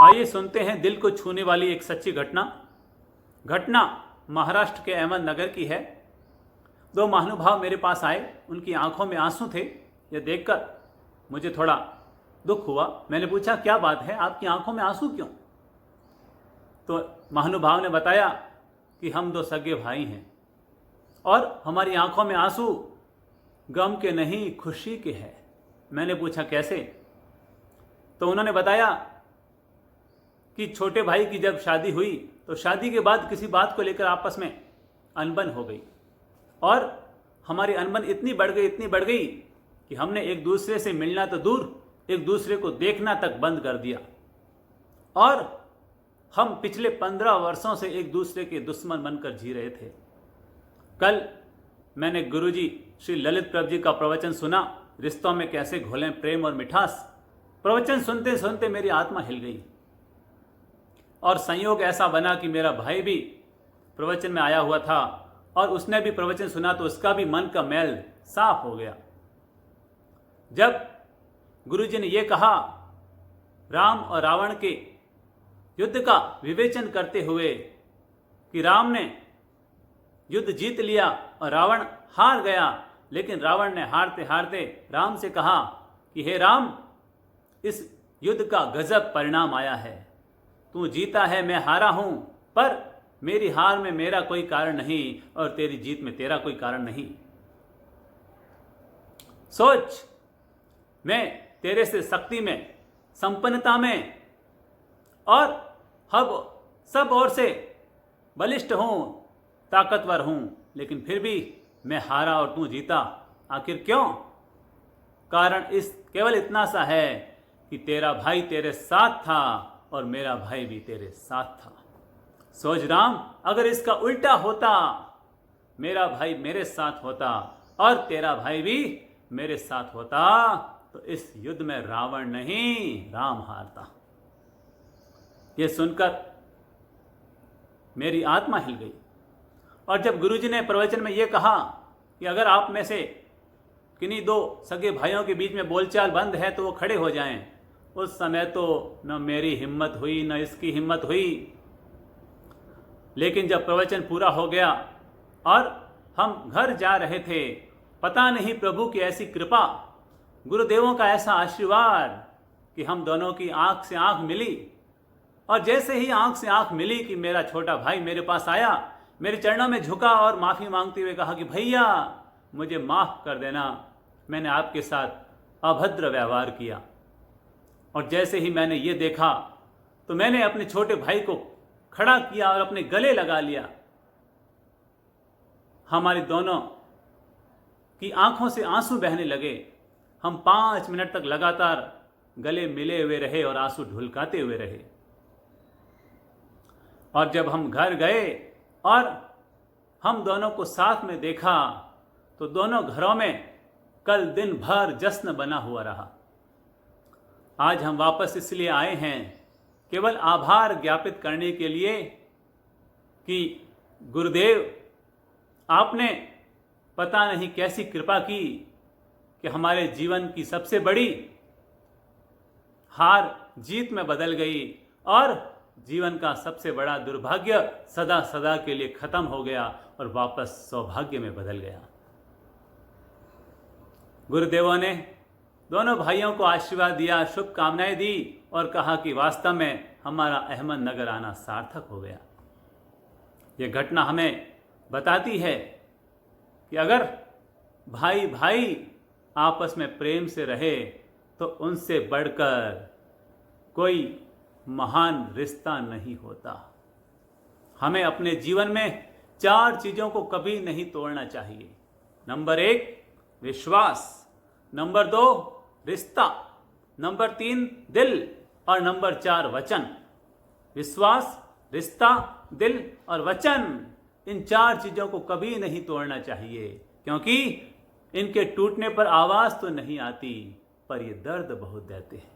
आइए सुनते हैं दिल को छूने वाली एक सच्ची घटना महाराष्ट्र के अहमदनगर की है। दो महानुभाव मेरे पास आए, उनकी आंखों में आंसू थे। यह देखकर मुझे थोड़ा दुख हुआ। मैंने पूछा, क्या बात है, आपकी आंखों में आंसू क्यों? तो महानुभाव ने बताया कि हम दो सगे भाई हैं और हमारी आंखों में आंसू गम के नहीं, खुशी के हैं। मैंने पूछा, कैसे? तो उन्होंने बताया कि छोटे भाई की जब शादी हुई तो शादी के बाद किसी बात को लेकर आपस में अनबन हो गई और हमारी अनबन इतनी बढ़ गई कि हमने एक दूसरे से मिलना तो दूर, एक दूसरे को देखना तक बंद कर दिया और हम पिछले 15 वर्षों से एक दूसरे के दुश्मन बनकर जी रहे थे। कल मैंने गुरुजी श्री ललित प्रभु जी का प्रवचन सुना, रिश्तों में कैसे घोलें प्रेम और मिठास। प्रवचन सुनते सुनते मेरी आत्मा हिल गई और संयोग ऐसा बना कि मेरा भाई भी प्रवचन में आया हुआ था और उसने भी प्रवचन सुना तो उसका भी मन का मैल साफ हो गया। जब गुरुजी ने यह कहा, राम और रावण के युद्ध का विवेचन करते हुए कि राम ने युद्ध जीत लिया और रावण हार गया, लेकिन रावण ने हारते हारते राम से कहा कि हे राम, इस युद्ध का गजब परिणाम आया है। तू जीता है, मैं हारा हूं, पर मेरी हार में मेरा कोई कारण नहीं और तेरी जीत में तेरा कोई कारण नहीं। सोच, मैं तेरे से शक्ति में, संपन्नता में और सब ओर से बलिष्ठ हूं, ताकतवर हूं, लेकिन फिर भी मैं हारा और तू जीता। आखिर क्यों? कारण केवल इतना सा है कि तेरा भाई तेरे साथ था और मेरा भाई भी तेरे साथ था। सोच राम, अगर इसका उल्टा होता, मेरा भाई मेरे साथ होता और तेरा भाई भी मेरे साथ होता, तो इस युद्ध में रावण नहीं, राम हारता। यह सुनकर मेरी आत्मा हिल गई। और जब गुरुजी ने प्रवचन में यह कहा कि अगर आप में से किन्हीं दो सगे भाइयों के बीच में बोलचाल बंद है तो वो खड़े हो जाएं, उस समय तो न मेरी हिम्मत हुई न इसकी हिम्मत हुई। लेकिन जब प्रवचन पूरा हो गया और हम घर जा रहे थे, पता नहीं प्रभु की ऐसी कृपा, गुरुदेवों का ऐसा आशीर्वाद कि हम दोनों की आंख से आंख मिली। और जैसे ही आंख से आंख मिली कि मेरा छोटा भाई मेरे पास आया, मेरे चरणों में झुका और माफ़ी मांगते हुए कहा कि भैया मुझे माफ़ कर देना, मैंने आपके साथ अभद्र व्यवहार किया। और जैसे ही मैंने ये देखा तो मैंने अपने छोटे भाई को खड़ा किया और अपने गले लगा लिया। हमारी दोनों की आंखों से आंसू बहने लगे। हम 5 मिनट तक लगातार गले मिले हुए रहे और आंसू ढुलकाते हुए रहे। और जब हम घर गए और हम दोनों को साथ में देखा तो दोनों घरों में कल दिन भर जश्न बना हुआ रहा। आज हम वापस इसलिए आए हैं केवल आभार ज्ञापित करने के लिए कि गुरुदेव, आपने पता नहीं कैसी कृपा की कि हमारे जीवन की सबसे बड़ी हार जीत में बदल गई और जीवन का सबसे बड़ा दुर्भाग्य सदा सदा के लिए खत्म हो गया और वापस सौभाग्य में बदल गया। गुरुदेवों ने दोनों भाइयों को आशीर्वाद दिया, शुभकामनाएं दी और कहा कि वास्तव में हमारा अहमदनगर आना सार्थक हो गया। यह घटना हमें बताती है कि अगर भाई भाई आपस में प्रेम से रहे तो उनसे बढ़कर कोई महान रिश्ता नहीं होता। हमें अपने जीवन में 4 चीज़ों को कभी नहीं तोड़ना चाहिए। नंबर 1 विश्वास, नंबर 2 रिश्ता, नंबर 3 दिल और नंबर 4 वचन। विश्वास, रिश्ता, दिल और वचन, इन 4 चीज़ों को कभी नहीं तोड़ना चाहिए, क्योंकि इनके टूटने पर आवाज़ तो नहीं आती पर ये दर्द बहुत देते हैं।